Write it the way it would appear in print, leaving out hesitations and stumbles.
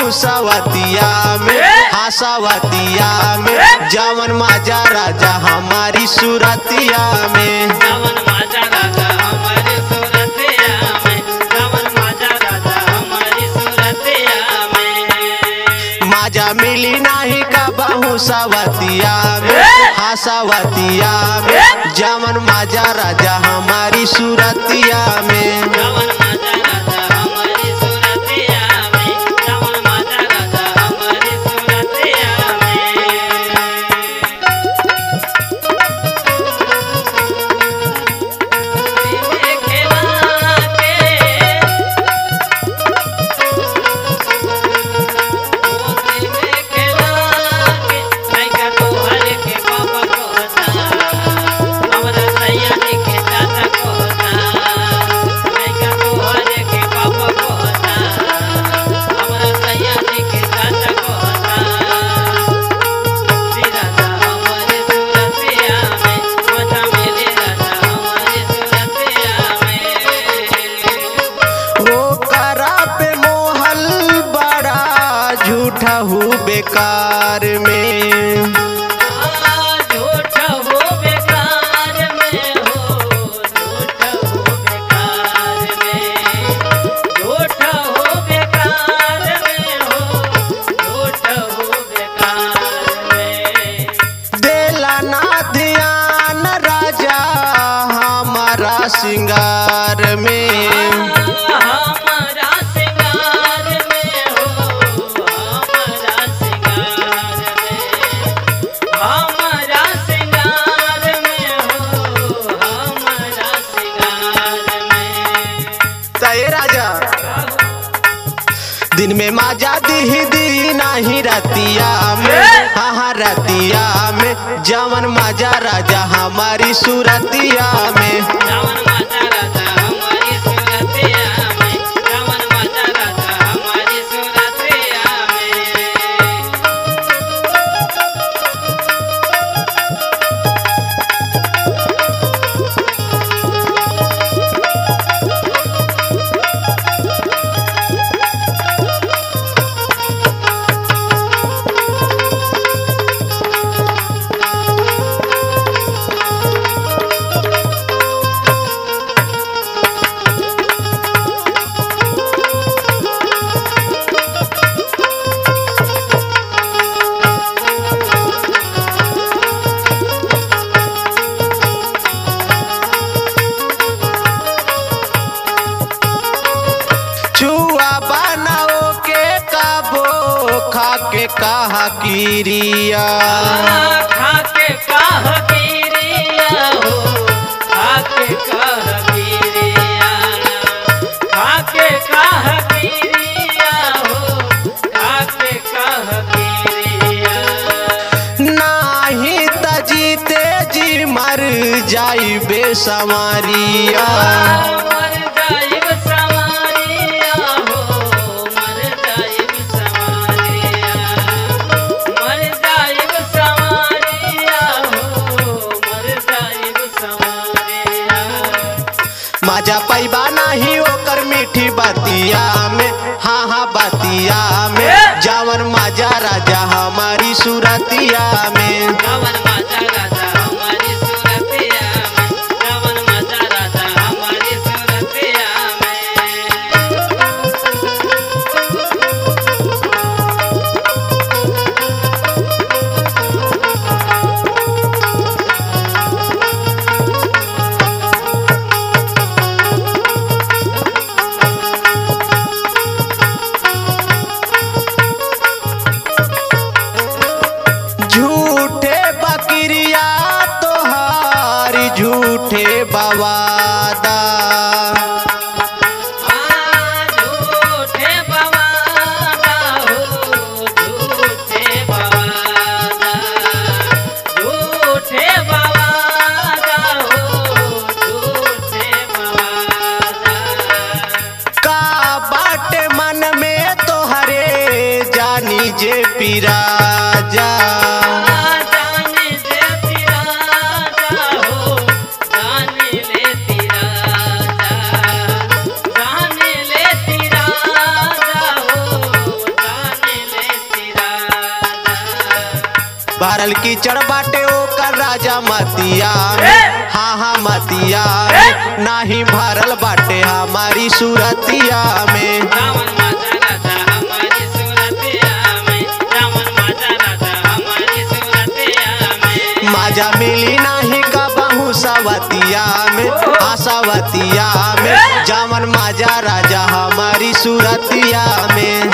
बहु सवतिया में, हाँ सवतिया में, जवन माजा राजा हमारी सूरतिया में, जवन माजा राजा हमारी सूरतिया में, जवन माजा राजा हमारी सूरतिया में। माजा मिली नाही का बहु सवतिया में, हाँ सवतिया में, जवन माजा राजा हमारी सूरतिया में, जवन माजा राजा हमारी सूरतिया में, जवन माजा राजा हमारी सूरतिया में। खेला के लइका तोहरे के बाबा कहता, हमरा सैया के चाचा कहता, लइका तोहरे के बाबा कहता, हमरा सैया के चाचा कहता। राजा हमारे सूरतिया में, मजा मिले राजा हमारे सूरतिया में। वो करा पे मोहल बड़ा झूठा हूँ बेकार में, झूठा हो बेकार में हो, झूठा हो बेकार में, झूठा हो बेकार में हो, झूठा हो बेकार में। देला ना ध्यान राजा हमारा सिंगार में, हमारा सिंगार में हो, हमारा सिंगार में, हमारा सिंगार में हो, हमारा सिंगार में। तय राजा दिन में माजा दी नाही रतिया में, हाँ हाँ रतिया में, जवन माजा राजा हमारी सूरतिया में, जवन माता राजा हमारी सूरतिया में, जवन माता राजा हमारी सूरतिया में। छुआ बनाओ के काबो खा के कहा किरिया, खाके कह गिरिया हो, खाके कह गिरिया, खाके कह गिरिया हो, खाके कह गिरिया। नाही तजीते जी मर जाई बेसमारिया, मर जाइब सवारिया हो, मर जाइब सवारिया, मर जाइब सवारिया हो, मर जाइब सवारिया। माजा पैबा नाही ओकर मीठी बातिया में, हाँ हाँ बातिया में, जवन माजा राजा हमारी सूरतिया में, जवन माता राजा हमारी सूरतिया में, जवन माता राजा हमारी सूरतिया में। झूठे बकरिया तोहारी झूठे बवादा, झूठे बवादा हो, झूठे बवादा, झूठे बवादा हो, झूठे बवादा। का बाटे मन में तोहरे जानी जे पिराजा, जाने लेती राजा हो, जाने लेती राजा, जाने लेती राजा हो, जाने भरल कीचड़ बाटे ओकर राजा मतिया में, हाँ हाँ मतिया में, नाही भरल बाटे हमारी सूरतिया में। जावन माजा राजा हमारी सूरतिया में, जावन माजा राजा हमारी सूरतिया में। माजा मिली नाही कबहू सवतिया में, हाँ सवतिया में, जावन माजा राजा हमारी सूरतिया में।